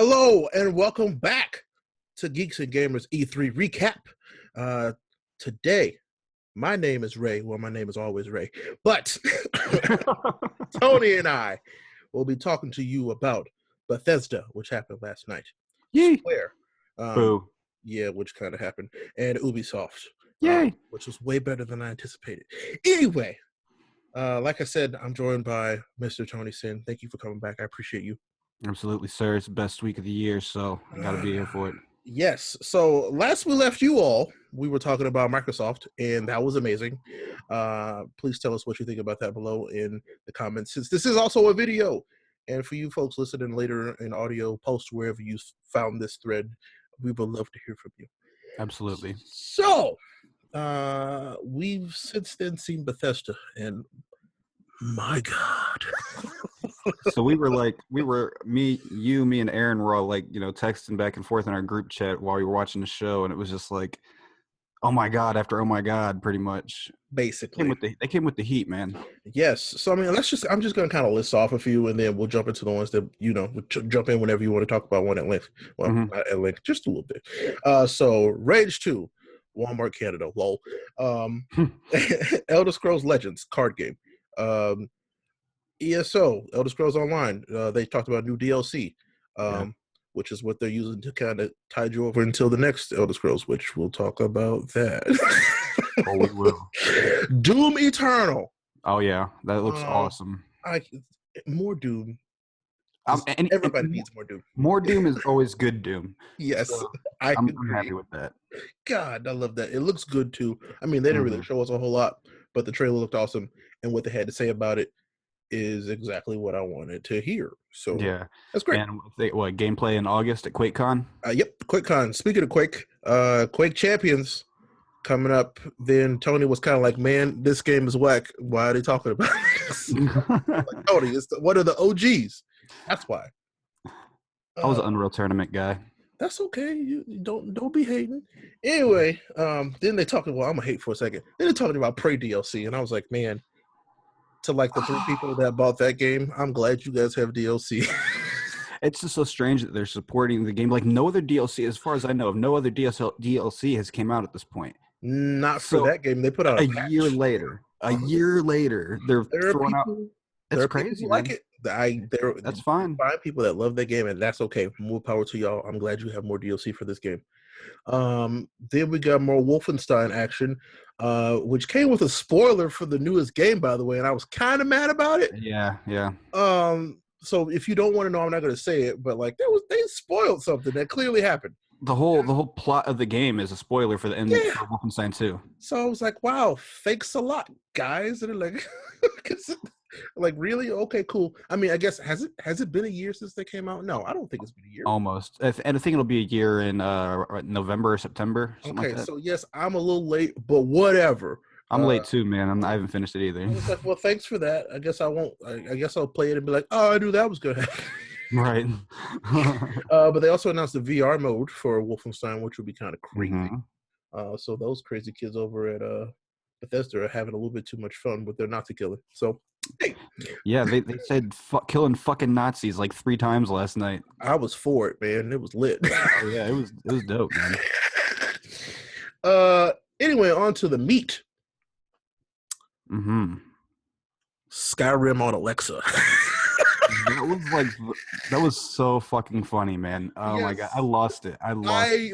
Hello and welcome back to Geeks and Gamers E3 recap. Today, my name is Ray. Well, my name is always Ray, but Tony and I will be talking to you about Bethesda, which happened last night. Yay! Square, Boo. yeah, which kind of happened, and Ubisoft, Yay! which was way better than I anticipated. Anyway, like I said, I'm joined by Mr. Tony Sin. Thank you for coming back. I appreciate you. Absolutely, sir. It's the best week of the year, so I gotta be here for it. Yes. So last we left you all, we were talking about Microsoft, and that was amazing. Please tell us what you think about that below in the comments, since this is also a video. And for you folks listening later in audio, post wherever you found this thread. We would love to hear from you. Absolutely. So we've since then seen Bethesda, and my God. So me, and Aaron were all texting back and forth in our group chat while we were watching the show, and it was just like, oh my God, after oh my God, pretty much. Basically. They came with the heat, man. Yes. So I mean, I'm just going to kind of list off a few, and then we'll jump into the ones that we'll jump in whenever you want to talk about one at length. Well, not at length, just a little bit. So Rage 2, Walmart Canada, lol. Elder Scrolls Legends card game. ESO, Elder Scrolls Online. They talked about new DLC, which is what they're using to kind of tide you over until the next Elder Scrolls, which we'll talk about that. Oh, we will. Doom Eternal. Oh yeah, that looks awesome. More Doom. And everybody needs more Doom. More Doom is always good Doom. Yes, so I'm happy with that. God, I love that. It looks good too. I mean, they didn't really show us a whole lot, but the trailer looked awesome, and what they had to say about it is exactly what I wanted to hear. So yeah, that's great. And gameplay in August at QuakeCon? Yep, QuakeCon. Speaking of Quake, Quake Champions coming up. Then Tony was kind of like, "Man, this game is whack. Why are they talking about this?" Like, Tony, it's one of the OGs. That's why. I was an Unreal Tournament guy. That's okay. You don't be hating. Anyway, then they talking. Well, I'm gonna hate for a second. Then they're talking about Prey DLC, and I was like, man. To like the three people that bought that game, I'm glad you guys have DLC. It's just so strange that they're supporting the game. Like no other DLC, as far as I know, no other DLC has came out at this point. Not for that game. They put out a patch. year later. A year later, they're throwing out. That's crazy. Like it. That's fine. Find people that love that game, and that's okay. More power to y'all. I'm glad you have more DLC for this game. Then we got more Wolfenstein action, which came with a spoiler for the newest game, by the way, and I was kind of mad about it. Yeah. So if you don't want to know, I'm not going to say it, but like they spoiled something that clearly happened. The whole plot of the game is a spoiler for the end of Wolfenstein 2. So I was like, wow, thanks a lot, guys. And they're like, like, really? Okay, cool. I mean, I guess, has it been a year since they came out? No, I don't think it's been a year. Almost. And I think it'll be a year in November or September. Okay, so yes, I'm a little late, but whatever. I'm late too, man. I haven't finished it either. I was like, well, thanks for that. I guess I won't. I guess I'll play it and be like, oh, I knew that was good. Right. But they also announced the VR mode for Wolfenstein, which would be kind of crazy. So those crazy kids over at Bethesda are having a little bit too much fun with their Nazi killing. So, hey. Yeah, they said killing fucking Nazis like 3 times last night. I was for it, man. It was lit. Oh, yeah, it was dope, man. Anyway, on to the meat. Skyrim on Alexa. that was so fucking funny, man. Oh my God, I lost it. I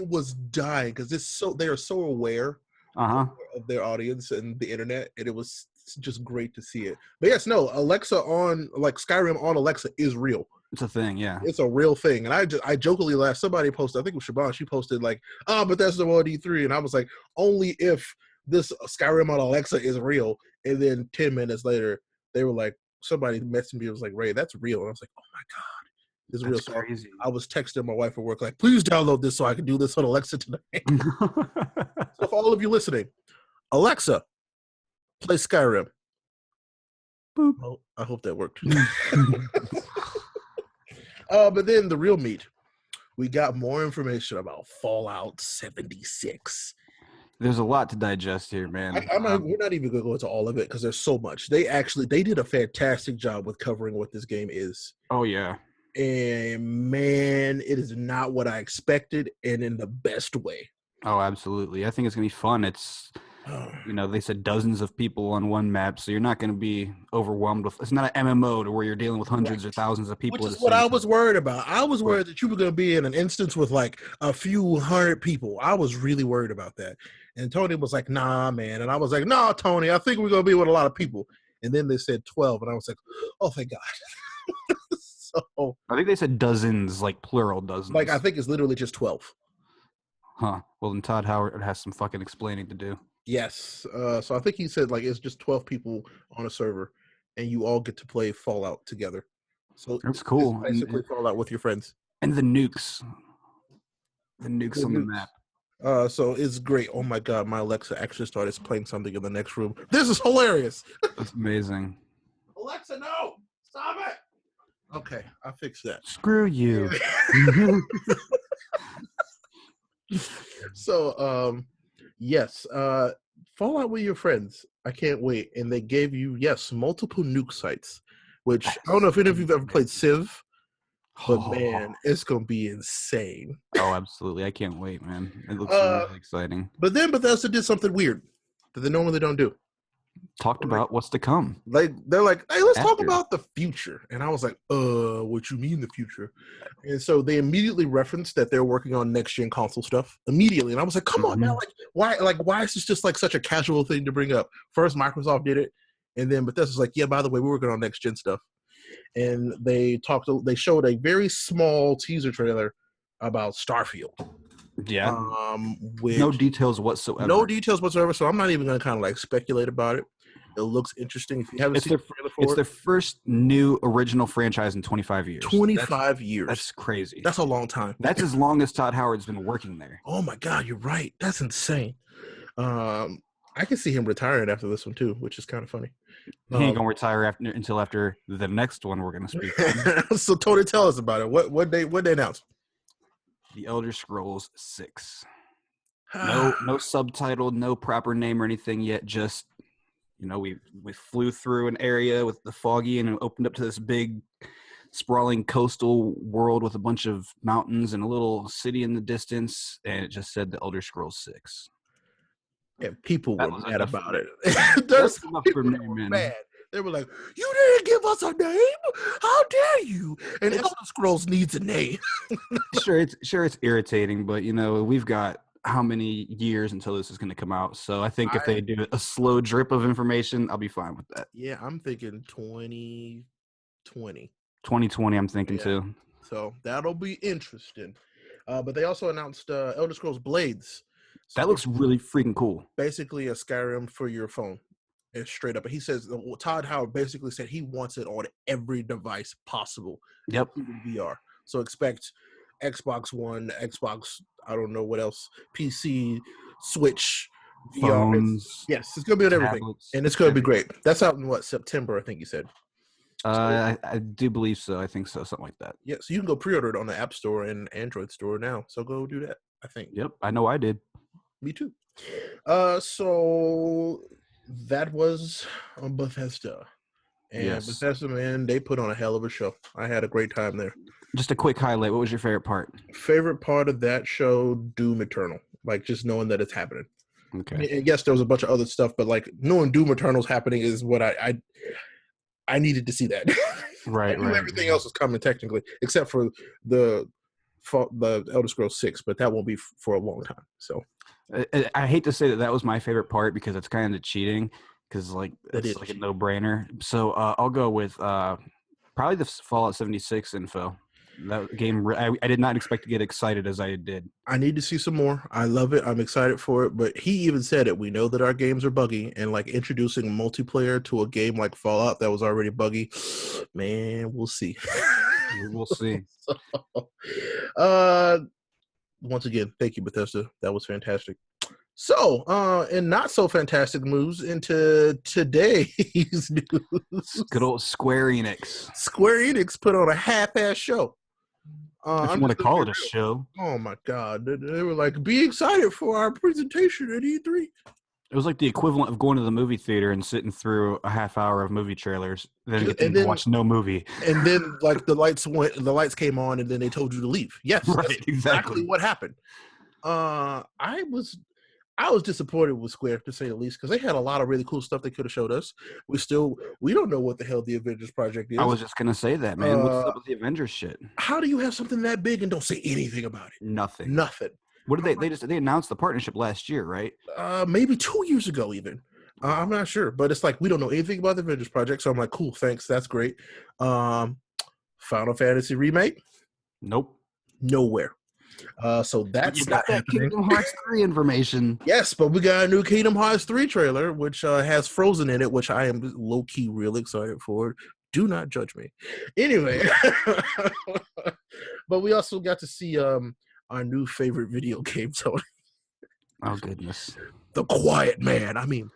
was dying because they are so aware of their audience and the internet, and it was just great to see it. But yes, no, Alexa on Skyrim on Alexa is real. It's a thing, yeah. It's a real thing, and I jokingly laughed. Somebody posted, I think it was Shaban. She posted but that's the World E3, and I was like, only if this Skyrim on Alexa is real. And then 10 minutes later, they were like, somebody messaged me. It was like, Ray, that's real. And I was like, oh my God, this is real. So crazy. I was texting my wife at work, like, please download this so I can do this on Alexa tonight. So for all of you listening, Alexa, play Skyrim. Boop. Oh, I hope that worked. But then the real meat, we got more information about Fallout 76. There's a lot to digest here, man. We're not even going to go into all of it because there's so much. They did a fantastic job with covering what this game is. Oh, yeah. and man, it is not what I expected, and in the best way. Oh, absolutely. I think it's gonna be fun. It's they said dozens of people on one map, so you're not going to be overwhelmed with. It's not an MMO to where you're dealing with hundreds or thousands of people. Which at is the what same I time. was worried about. I was worried that you were going to be in an instance with like a few hundred people. I was really worried about that. And Tony was like, "Nah, man." And I was like, "Nah, Tony, I think we're going to be with a lot of people." And then they said 12, and I was like, "Oh, thank God." So I think they said dozens, like plural dozens. like I think it's literally just 12. Huh. Well, then Todd Howard has some fucking explaining to do. Yes. So I think he said like it's just 12 people on a server, and you all get to play Fallout together. So That's it's cool. basically Fallout with your friends. And the nukes on the map. So it's great. Oh my God, my Alexa actually started playing something in the next room. This is hilarious. That's amazing. Alexa, no, stop it. Okay, I fixed that. Screw you. So, yes, Fallout with your friends. I can't wait. And they gave you, yes, multiple nuke sites, which I don't know if any of you've ever played Civ, but man, it's gonna be insane. Oh, absolutely. I can't wait, man. It looks really exciting. But then Bethesda did something weird that they normally don't do. Talked about what's to come. Like they're like, hey, let's talk about the future. And I was like, what you mean the future? And so they immediately referenced that they're working on next gen console stuff immediately. And I was like, come on, man, why is this just like such a casual thing to bring up? First, Microsoft did it, and then Bethesda's like, yeah, by the way, we're working on next gen stuff. And they showed a very small teaser trailer about Starfield. Yeah. No details whatsoever. No details whatsoever. So I'm not even going to kind of like speculate about it. It looks interesting. If you haven't seen the trailer for it, it's their first new original franchise in 25 years. 25 years. That's crazy. That's a long time. That's as long as Todd Howard's been working there. Oh my God, you're right. That's insane. I can see him retiring after this one too, which is kind of funny. He ain't gonna retire until after the next one we're gonna speak on. So Tony, tell us about it. What they announced? The Elder Scrolls 6. No subtitle, no proper name or anything yet. Just we flew through an area with the foggy and it opened up to this big sprawling coastal world with a bunch of mountains and a little city in the distance, and it just said the Elder Scrolls 6. And people were mad about it. That's enough for me, man. Mad. They were like, "You didn't give us a name? How dare you?" And Elder Scrolls needs a name. Sure, it's irritating, but we've got how many years until this is going to come out? So I think if they do a slow drip of information, I'll be fine with that. Yeah, I'm thinking 2020. 2020, I'm thinking too. So that'll be interesting. But they also announced Elder Scrolls Blades. So that looks really freaking cool. Basically a Skyrim for your phone. It's straight up. He says, Todd Howard basically said he wants it on every device possible. Yep. VR. So expect Xbox One, Xbox, I don't know what else, PC, Switch, phones. Yes, it's going to be on everything. And it's going to be great. That's out in September, I think you said. I do believe so. I think so. Something like that. Yeah, so you can go pre-order it on the App Store and Android Store now. So go do that, I think. Yep, I know I did. Me too. So that was on Bethesda. And Bethesda, man, they put on a hell of a show. I had a great time there. Just a quick highlight. What was your favorite part? Favorite part of that show, Doom Eternal. Like, just knowing that it's happening. Okay. I mean, yes, there was a bunch of other stuff, but, like, knowing Doom Eternal's happening is what I needed to see that. Right, right. Everything else is coming, technically, except for the Elder Scrolls 6, but that won't be for a long time. So I hate to say that was my favorite part because it's kind of cheating because it's like a no-brainer. So I'll go with probably the Fallout 76 info. That game, I did not expect to get excited as I did. I need to see some more. I love it. I'm excited for it. But he even said it. We know that our games are buggy, and like introducing multiplayer to a game like Fallout that was already buggy, man, we'll see. We'll see. Once again, thank you, Bethesda. That was fantastic. So, and not so fantastic moves into today's news. Good old Square Enix. Square Enix put on a half-ass show. If you want to call it a show. Oh my God. They were like, be excited for our presentation at E3. It was like the equivalent of going to the movie theater and sitting through a half hour of movie trailers, then getting to watch no movie. And then like the lights came on, and then they told you to leave. Yes, right, that's exactly what happened. I was disappointed with Square, to say the least, because they had a lot of really cool stuff they could have showed us. We don't know what the hell the Avengers project is. I was just gonna say that, man. What's up with the Avengers shit? How do you have something that big and don't say anything about it? Nothing. What did they announced the partnership last year, right? Maybe 2 years ago, even. I'm not sure, but it's like we don't know anything about the Avengers project, so I'm like, cool, thanks, that's great. Final Fantasy remake? Nope. Nowhere. So that's you got that Kingdom Hearts 3 information. Yes, but we got a new Kingdom Hearts 3 trailer, which has Frozen in it, which I am low-key real excited for. Do not judge me. Anyway, but we also got to see our new favorite video game, Tony. Oh, goodness. The Quiet Man. I mean,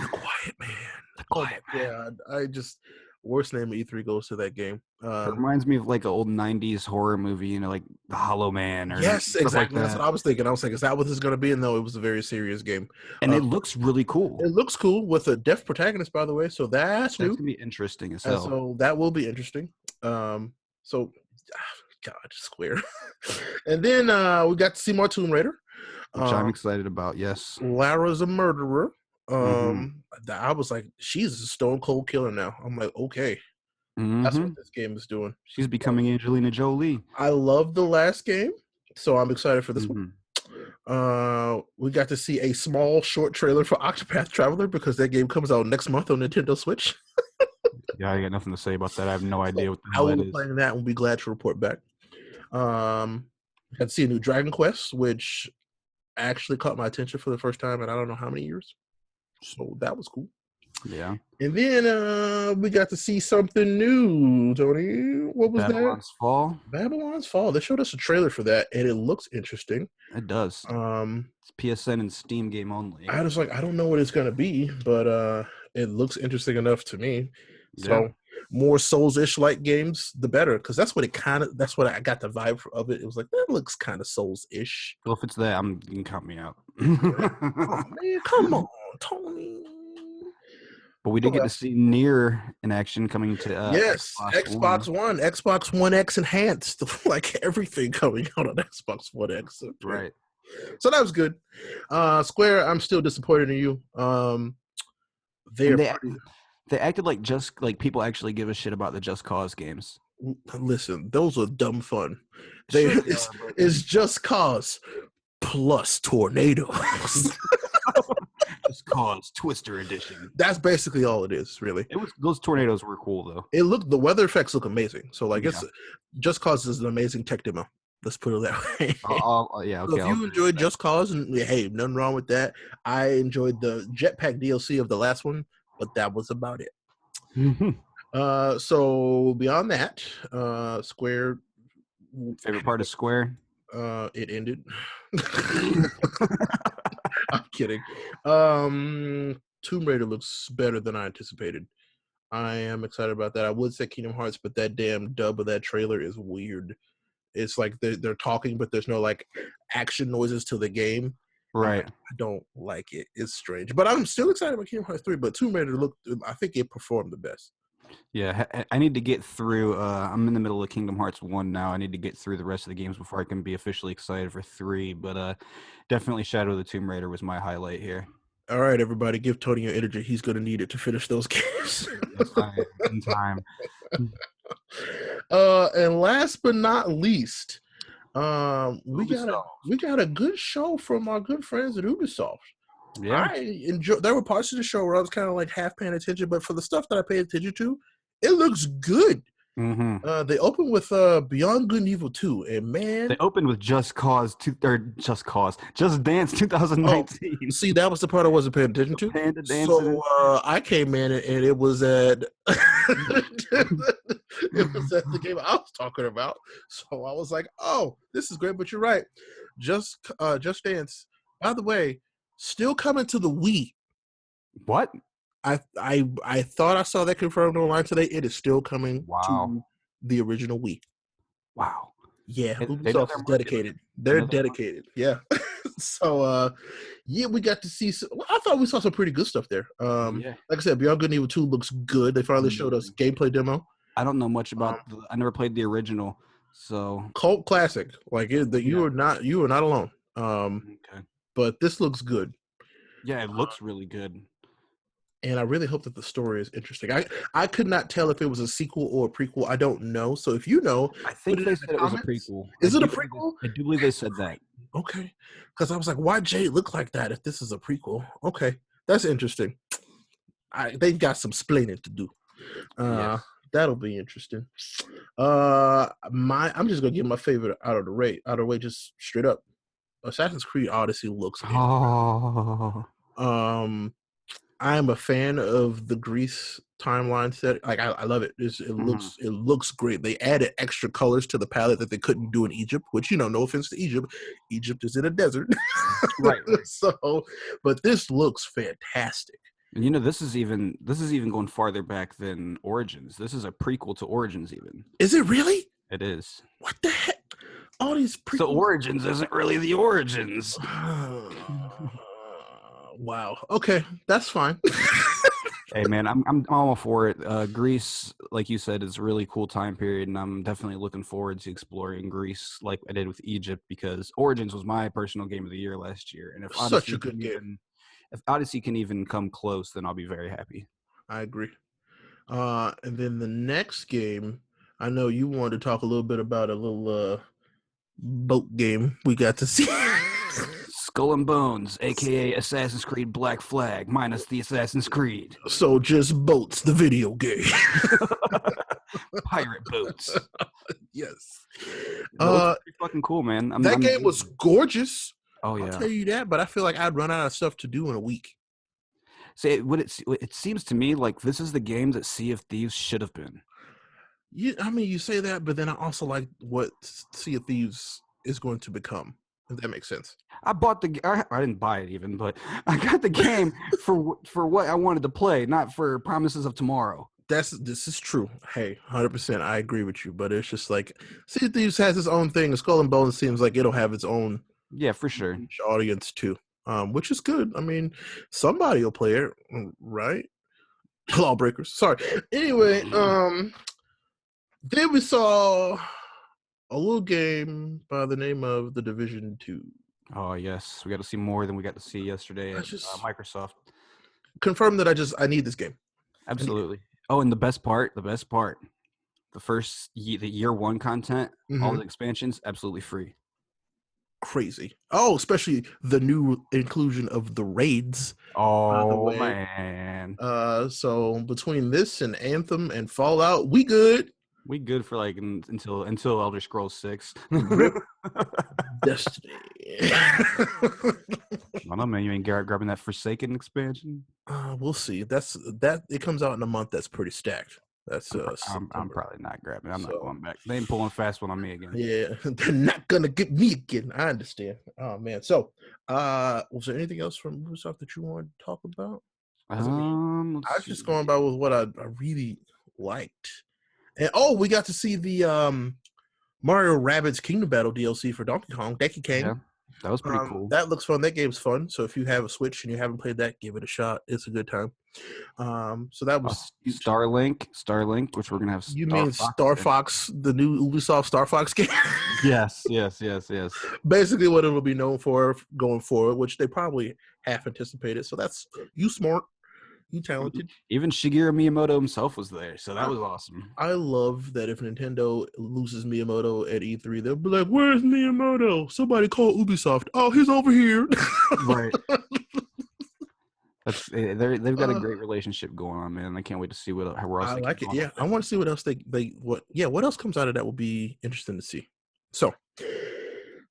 The Quiet Man. The Quiet Man. Yeah, I just... Worst name of E3 goes to that game. It reminds me of like an old 90s horror movie, you know, like The Hollow Man. Or yes, exactly. Like that. That's what I was thinking. Is that what this is going to be? And no, it was a very serious game. And it looks really cool. It looks cool with a deaf protagonist, by the way. So that's new. That's going to be interesting as hell. So that will be interesting. God, Square. And then we got to see more Tomb Raider. Which I'm excited about, yes. Lara's a murderer. I was like, she's a stone cold killer now. I'm like, okay, that's what this game is doing. She's becoming Angelina Jolie. I love the last game, so I'm excited for this one. We got to see a small short trailer for Octopath Traveler because that game comes out next month on Nintendo Switch. Yeah, I got nothing to say about that. I have no idea what the hell that is. I will be playing that and we'll be glad to report back. Got to see a new Dragon Quest, which actually caught my attention for the first time in I don't know how many years. So that was cool. Yeah. And then we got to see something new, Tony. What was Babylon's Fall? Babylon's Fall. They showed us a trailer for that, and it looks interesting. It does. It's PSN and Steam game only. I was like, I don't know what it's going to be, but it looks interesting enough to me. So more Souls-ish like games, the better, because that's what I got the vibe of it. It was like, that looks kind of Souls-ish. Well, if it's that, you can count me out. Oh, man, come on, Tony. But we did get to see Nier in action coming to Xbox One, Xbox One X enhanced, like everything coming out on Xbox One X. Right. So that was good. Square, I'm still disappointed in you. They acted like people actually give a shit about the Just Cause games. Listen, those are dumb fun. It's Just Cause plus tornadoes. Just Cause Twister Edition. That's basically all it is, really. Those tornadoes were cool though. The weather effects look amazing. So it's Just Cause is an amazing tech demo. Let's put it that way. Okay. So if you enjoyed Just Cause, and hey, nothing wrong with that. I enjoyed the Jetpack DLC of the last one, but that was about it. So beyond that, Square. Favorite part of Square? It ended. I'm kidding. Tomb Raider looks better than I anticipated. I am excited about that. I would say Kingdom Hearts, but that damn dub of that trailer is weird. It's like they're talking, but there's no like action noises to the game. Right. I don't like it. It's strange. But I'm still excited about Kingdom Hearts 3. But Tomb Raider I think it performed the best. Yeah, I need to get through. I'm in the middle of Kingdom Hearts 1 now. I need to get through the rest of the games before I can be officially excited for 3. But definitely Shadow of the Tomb Raider was my highlight here. All right, everybody, give Tony your energy. He's going to need it to finish those games. In time. And last but not least, we got a good show from our good friends at Ubisoft. Yeah, I enjoy. There were parts of the show where I was kind of like half paying attention, but for the stuff that I paid attention to, it looks good. They opened with Beyond Good and Evil 2, and man, they opened with Just Dance 2019. See, that was the part I wasn't paying attention to. So I came in and it was at the game I was talking about. So I was like, "Oh, this is great." But you're right, Just Dance. By the way, still coming to the Wii. What? I thought I saw that confirmed online today. It is still coming to the original Wii. Wow. Yeah, Ubisoft is dedicated. They're dedicated. Yeah. So yeah, we got to see. I thought we saw some pretty good stuff there. Yeah. Like I said, Beyond Good and Evil 2 looks good. They finally showed us gameplay demo. I don't know much about. I never played the original, so cult classic. Like you are not alone. okay. But this looks good. Yeah, it looks really good. And I really hope that the story is interesting. I could not tell if it was a sequel or a prequel. I don't know. So if you know, I think they said it was a prequel. Is it a prequel? I do believe they said that. Okay. Because I was like, why Jade look like that if this is a prequel? Okay. That's interesting. They've got some splaining to do. Yes. That'll be interesting. I'm just gonna give my favorite out of the way, just straight up. Assassin's Creed Odyssey looks incredible. I am a fan of the Greece timeline set. Like I love it. It looks great. They added extra colors to the palette that they couldn't do in Egypt, which no offense to Egypt. Egypt is in a desert. Right. So, but this looks fantastic. And this is even going farther back than Origins. This is a prequel to Origins even. Is it really? It is. What the heck? All these prequels. So Origins isn't really the Origins. Wow. Okay, that's fine. Hey man, I'm all for it. Greece, like you said, is a really cool time period, and I'm definitely looking forward to exploring Greece like I did with Egypt, because Origins was my personal game of the year last year, and if such a good game. If Odyssey can even come close, then I'll be very happy. I agree. And then the next game, I know you wanted to talk a little bit about a little boat game we got to see. Skull and Bones, aka Assassin's Creed Black Flag, minus the Assassin's Creed. So just boats, the video game. Pirate boats. Yes. Pretty fucking cool, man. That game was gorgeous. Oh yeah. I'll tell you that, but I feel like I'd run out of stuff to do in a week. See, it seems to me like this is the game that Sea of Thieves should have been. I mean, you say that, but then I also like what Sea of Thieves is going to become. If that makes sense. I bought I didn't buy it even, but I got the game for what I wanted to play, not for promises of tomorrow. This is true. Hey, 100%, I agree with you. But it's just like Sea of Thieves has its own thing. Skull and Bones seems like it'll have its own. Yeah, for sure. Audience too, which is good. I mean, somebody will play it, right? Lawbreakers. Sorry. Anyway, then we saw a little game by the name of The Division 2. Oh yes, we got to see more than we got to see yesterday at Microsoft. Confirm that I need this game. Absolutely. Oh, and the best part, the year one content, all the expansions, absolutely free. Crazy. Oh, especially the new inclusion of the raids. Oh man. So between this and Anthem and Fallout, we good. We good for like until Elder Scrolls 6. Destiny. I don't know, man. You ain't grabbing that Forsaken expansion? We'll see. It comes out in a month that's pretty stacked. That's I'm probably not grabbing. I'm not going back. They ain't pulling fast one on me again. Yeah, they're not gonna get me again. I understand. Oh man. So, was there anything else from Ubisoft that you wanted to talk about? I was just going about with what I really liked. And we got to see the Mario Rabbids Kingdom Battle DLC for Donkey Kong. Yeah, that was pretty cool. That looks fun. That game's fun. So if you have a Switch and you haven't played that, give it a shot. It's a good time. So that was Starlink, which we're gonna have. You mean Star Fox, the new Ubisoft Star Fox game? Yes. Basically, what it'll be known for going forward, which they probably half anticipated. So that's you smart. You talented. Even Shigeru Miyamoto himself was there, so that was awesome. I love that if Nintendo loses Miyamoto at E3, they'll be like, "Where's Miyamoto? Somebody call Ubisoft. Oh, he's over here." Right. They've got a great relationship going on, man. I can't wait to see what else. I like it. Yeah, I want to see what else what else comes out of that will be interesting to see.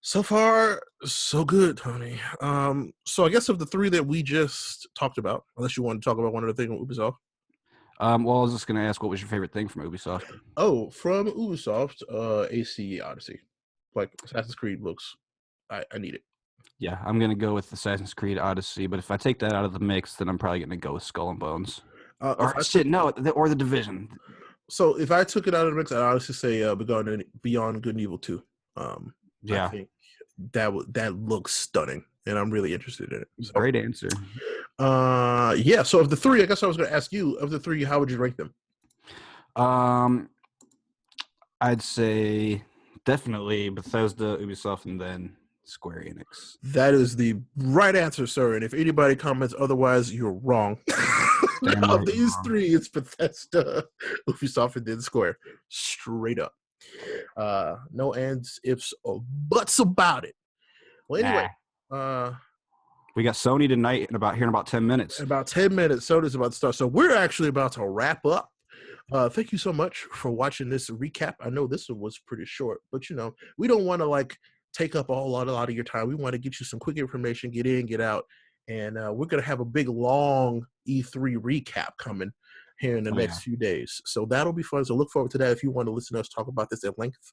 So far, so good, Tony. So I guess of the three that we just talked about, unless you want to talk about one other thing with Ubisoft. Well, I was just going to ask, what was your favorite thing from Ubisoft? Oh, from Ubisoft, ACE Odyssey. Like Assassin's Creed looks, I need it. Yeah, I'm going to go with Assassin's Creed Odyssey, but if I take that out of the mix, then I'm probably going to go with Skull and Bones. Or The Division. So if I took it out of the mix, I'd honestly say Beyond Good and Evil 2. Yeah. I think that looks stunning, and I'm really interested in it. So, Great answer. Yeah. So of the three, I guess I was going to ask you, of the three, how would you rank them? I'd say definitely Bethesda, Ubisoft, and then Square Enix. That is the right answer, sir. And if anybody comments otherwise, you're wrong. Damn Of right these wrong. three, it's Bethesda, Ubisoft, and then Square. Straight up. No ands, ifs, or buts about it. Well, anyway, we got Sony tonight in about 10 minutes. About 10 minutes, Sony's about to start. So we're actually about to wrap up. Thank you so much for watching this recap. I know this one was pretty short, but we don't want to like take up a lot of your time. We want to get you some quick information, get in, get out, and we're gonna have a big long E3 recap coming here in the next few days. So that'll be fun. So look forward to that. If you want to listen to us talk about this at length,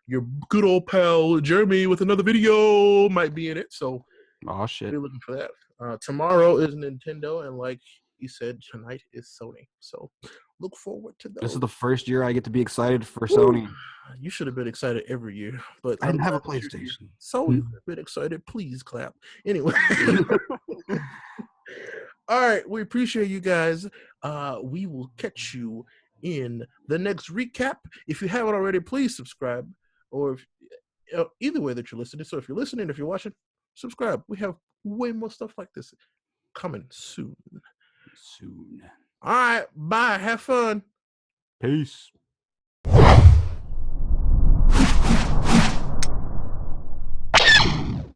your good old pal Jeremy with another video might be in it. So oh shit, be looking for that. Tomorrow is Nintendo, and like you said, tonight is Sony. So look forward to those. This is the first year I get to be excited for Sony. You should have been excited every year, but I didn't have a PlayStation. So you could have been excited. Please clap. Anyway. All right. We appreciate you guys. We will catch you in the next recap. If you haven't already, please subscribe. Or either way that you're listening. So if you're listening, if you're watching, subscribe. We have way more stuff like this coming soon. All right. Bye. Have fun. Peace.